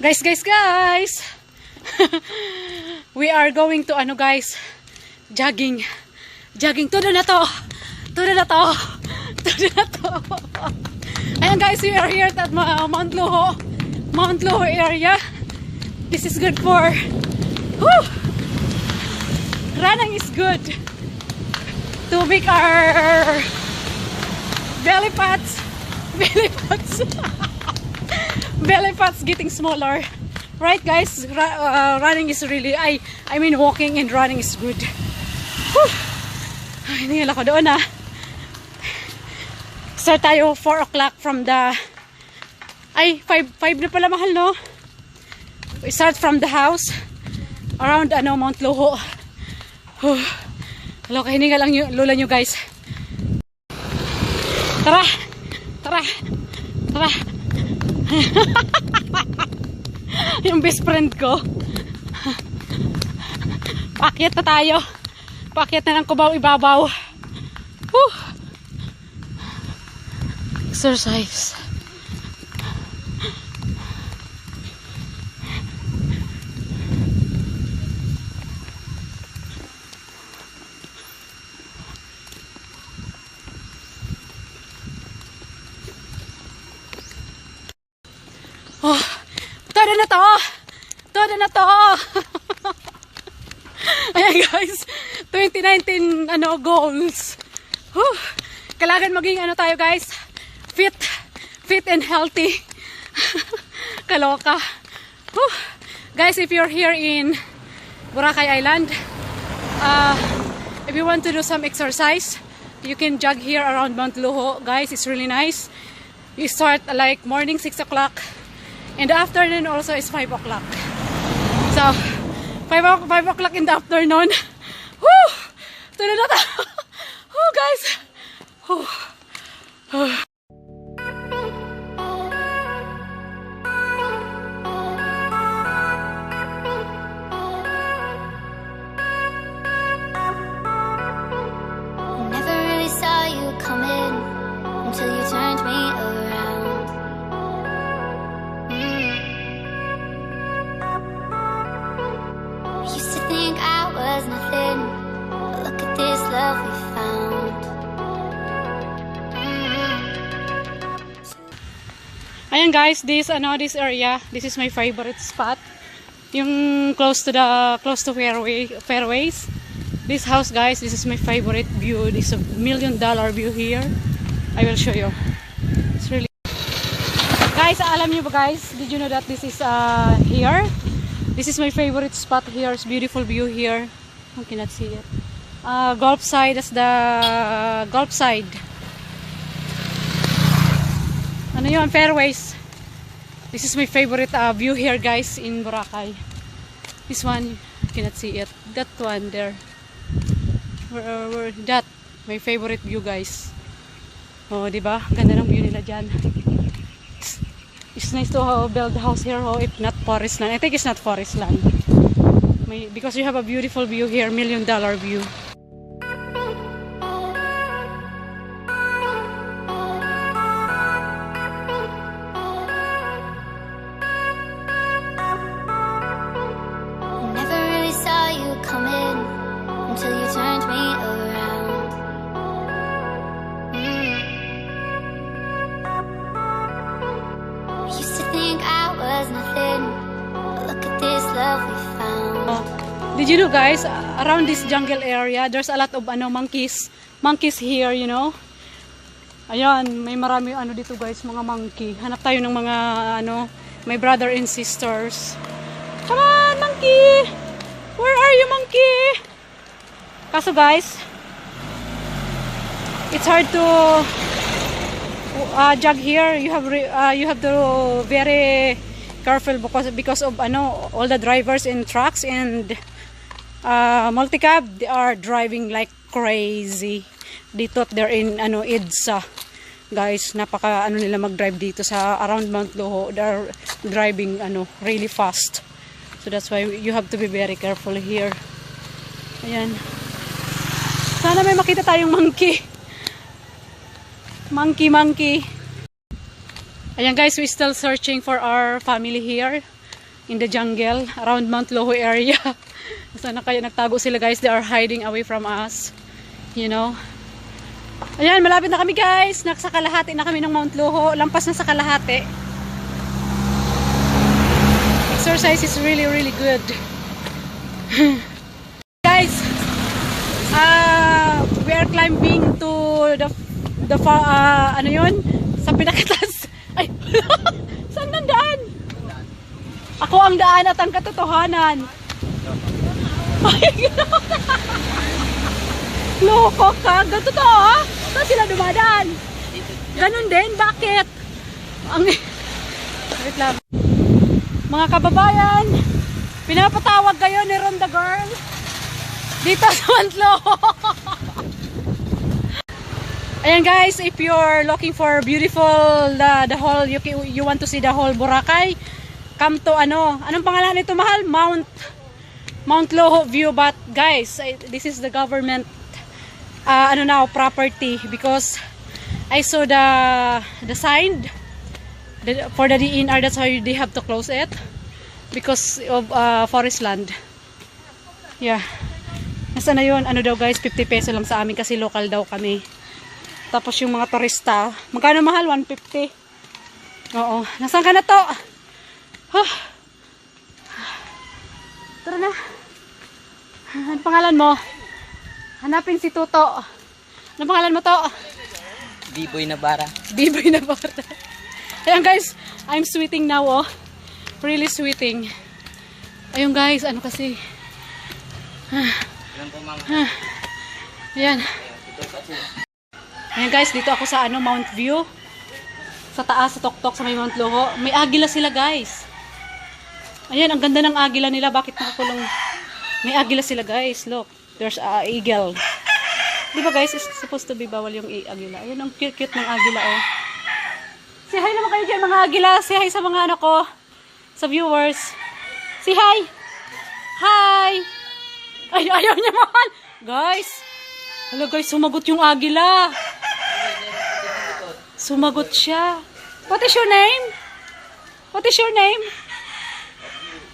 Guys! We are going to guys, jogging. Todo na to. Ayan guys, we are here at Mount Luho area. This is good for running is good to make our belly fats getting smaller, right guys? Running is really, I mean walking and running is good. Hindi ako doon start tayo 4 o'clock from the 5 na pala mahal, no? We start from the house around Mount Luho. Hello, kahininga lang yung lola nyo guys. Tara. Yung best friend ko. Paakyat na tayo. Paakyat na ng Cubao ibabaw. Exercise. Todo na to. Ayan guys, 2019 goals. Kailangan maging tayo guys, fit and healthy. Kaloka. Guys, if you're here in Boracay Island, if you want to do some exercise, you can jog here around Mount Luho. Guys, it's really nice. You start like morning 6 o'clock. And the afternoon also is 5 o'clock. So, 5 o'clock in the afternoon. Woo! Tuloy na ta. Guys. Never really saw you coming until you turned me around. Used to think I was nothing, but look at this love we found. Ayan guys, this area, this is my favorite spot. Yung close to fairways. This house guys, this is my favorite view. This is $1 million view here. I will show you. It's really guys, alam niyo ba guys, did you know that this is here? This is my favorite spot here. It's beautiful view here. I cannot see it. Gulf side. That's the Gulf side. Ano yun? Fairways. This is my favorite view here guys in Boracay. This one, you cannot see it. That one there. That. My favorite view guys. Oh, diba? Ganda ng view nila dyan. It's nice to build a house here, if not forest land. I think it's not forest land. Because you have a beautiful view here, $1 million view. Never really saw you coming until you turned me around. Used to think I was nothing, but look at this love we found. Did you know guys, around this jungle area, there's a lot of monkeys here, you know. Ayan, may marami dito guys, mga monkey. Hanap tayo ng mga my brother and sisters. Come on, monkey! Where are you, monkey? Kaso guys, it's hard to jog here. You have to very careful because of all the drivers in trucks and multicab. They are driving like crazy. Dito they're in EDSA. Guys, napaka nila mag-drive dito sa around Mount Luho. They're driving really fast. So that's why you have to be very careful here. Ayan. Sana may makita tayong monkey. Monkey. Ayan guys, we're still searching for our family here. in the jungle around Mount Loho area. Sana kaya nagtago sila guys. They are hiding away from us. You know. Ayan, malapit na kami guys. Nasa kalahati na kami ng Mount Loho. Lampas na sa kalahati. Exercise is really really good. Guys, we are climbing to the ano yun? Sa pinakatas. Ay, saan nang daan? Ako ang daan at ang katotohanan. Ay, loko ka. Ganito to, ha? Saan sila dumadaan? Ganun din? Bakit? Wait lang. Mga kababayan, pinapatawag kayo ni Ronda Girl dito sa Mount Loho. Ayan guys, if you're looking for beautiful the whole, you want to see the whole Boracay, come to anong pangalan nito, mahal? Mount Loho view. But guys, this is the government now property, because I saw the sign for the DNR. That's how they have to close it because of forest land. Yeah. Nasa na yun? Ano daw guys, 50 peso lang sa amin kasi local daw kami. Tapos yung mga turista, magkano mahal? 150. Oo. Nasaan ka na to? Huh. Tara na. Ano pangalan mo? Hanapin si Tuto. Ano pangalan mo to? Biboy Nabara. Biboy Nabara. Ayan guys, I'm sweating now, oh. Really sweating. Ayun guys, ano kasi. Ayan. Ayan guys, dito ako sa Mount View. Sa taas, sa Toktok, sa may Mount Loho. May agila sila guys. Ayan, ang ganda ng agila nila. Bakit nakakulong? May agila sila guys. Look, there's eagle. Di ba guys, it's supposed to be bawal yung agila. Ayan, ang cute-cute ng agila, oh. Say hi naman kayo dyan mga agila. Say hi sa mga ko. Sa viewers. Say hi. Hi. Ay, ayaw niya mahal. Guys. Hala guys, sumagot yung agila. Sumagot siya. What is your name? What is your name?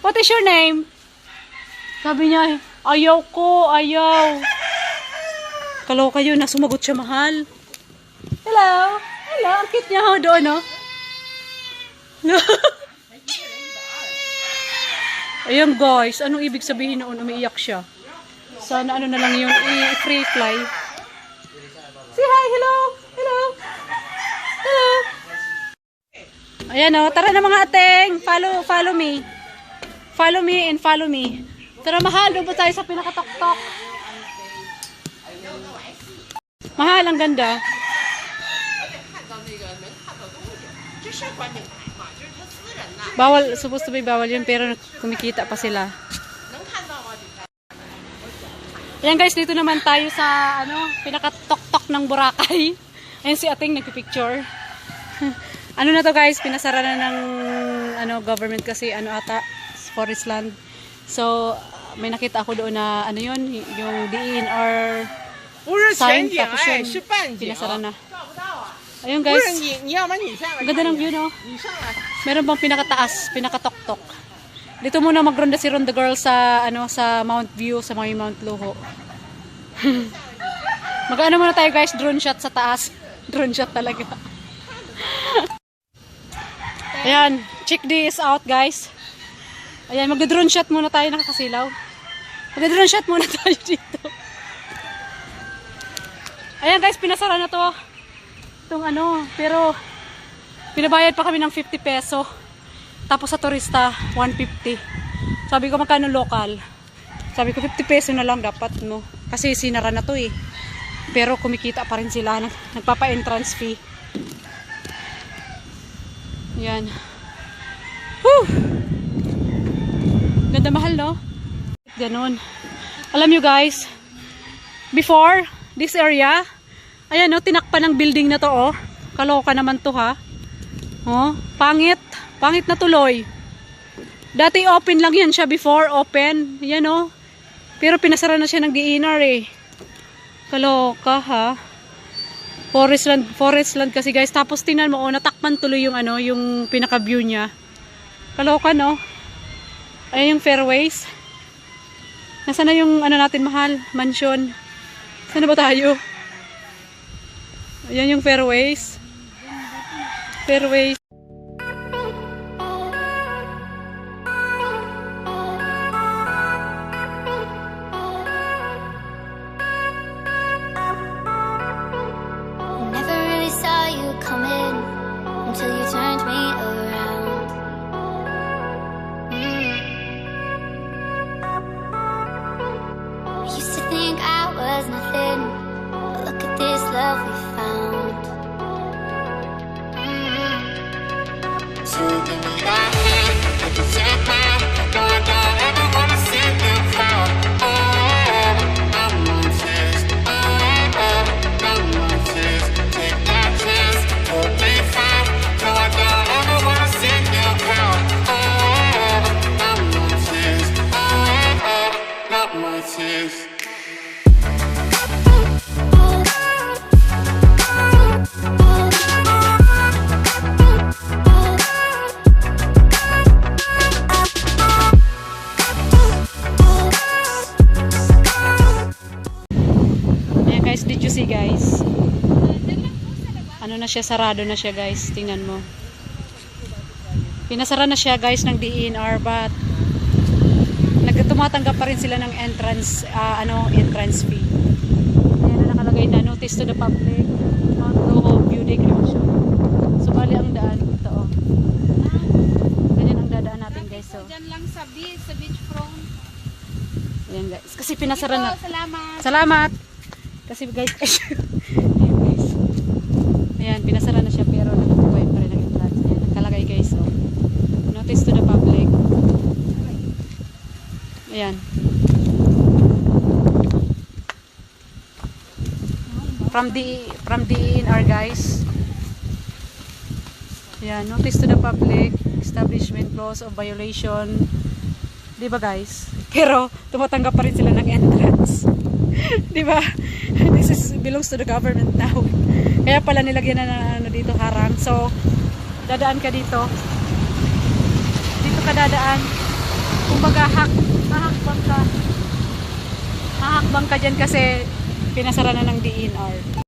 What is your name? Sabi niya, ayaw ko, ayaw. Kaloka yun na sumagot siya, mahal. Hello. Hello, ang cute niya ho doon, no? Ayan guys, anong ibig sabihin noon umiiyak siya? Sana ano na lang yung free fly. Say hi, hello. Hello. Hello. Ayan o, tara na mga ateng. Follow me. Follow me and follow me. Tara mahal, doon po tayo sa pinakatok-tok. Mahal, ang ganda. Bawal, supposed to be bawal yun, pero kumikita pa sila. Ayan guys, dito naman tayo sa pinakatok-tok ng Boracay. Ayan si ating nagpipicture. Ano na to guys, pinasara na ng government kasi ata, forest land. So, may nakita ako doon na yun, yung DNR sign, tapos yun, pinasara na. Ayun guys, ang ganda ng view, no? Meron bang pinakataas, pinakatok-tok. Dito muna magronda si Ronda Girl sa sa Mount View, sa may Mount Loho. Mag-ano muna tayo guys, drone shot sa taas. Drone shot talaga. Ayan, check this out guys. Ayan, mag-drone shot muna tayo, nakakasilaw. Mag-drone shot muna tayo dito. Ayan guys, pinasara na to. Itong pero pinabayad pa kami ng 50 peso. Tapos sa turista, 150. Sabi ko, magkano local? Sabi ko, 50 peso na lang dapat, no? Kasi sinara na to eh. Pero kumikita pa rin sila. Nagpapa-entrance fee. Yan. Whew! Ganda mahal, no? Ganon. Alam nyo guys, before, this area, ayan, no? Tinakpan ng building na to, oh. Kaloka naman to, ha? Oh, pangit. Pangit na tuloy. Dati open lang yan siya before, open. Yan o. Pero pinasara na siya ng DNR eh. Kaloka ha. Forest land kasi guys. Tapos tingnan mo, natakpan tuloy yung yung pinaka-view niya. Kaloka no. Ayan yung fairways. Nasaan na yung ano natin mahal? Mansion. Saan na ba tayo? Ayan yung fairways. Fairways. Never really saw you coming until you turned me around. I used to think I was nothing, but look at this love we found. So give me that hand, I can take mine. No, I don't ever wanna see you cry. Oh, no more tears. Oh, no more tears. Take that chance, you'll be fine. No, I don't ever wanna see you cry. Oh, no more tears. Oh, no more tears. Ayan guys, did you see guys? Ano na siya, sarado na siya guys. Tingnan mo. Pinasara na siya guys ng DENR but tumatanggap pa rin sila ng entrance fee. Ayan na nakalagay na notice to the public. Mount Loho View Declaration. So bali ang daan ito oh. Ganyan ang dadaan natin guys. So. Diyan lang sa beach front. Ayan guys. Kasi pinasara na. Salamat. Salamat! Kasi guys, ayan guys. Ayan, pinasara na siya pero nagtutuloy pa rin ang entrance. Ayan, nakalagay guys. So, notice to the public. Ayan. From DENR guys. Ayan, notice to the public. Establishment clause of violation. Diba guys? Pero tumatanggap pa rin sila ng entrance. Diba? This belongs to the government now. Kaya pala nilagyan na ano dito harang. So, dadaan ka dito. Dito ka dadaan. Kumbaga hahakbang ka dyan kasi pinasara na ng DENR.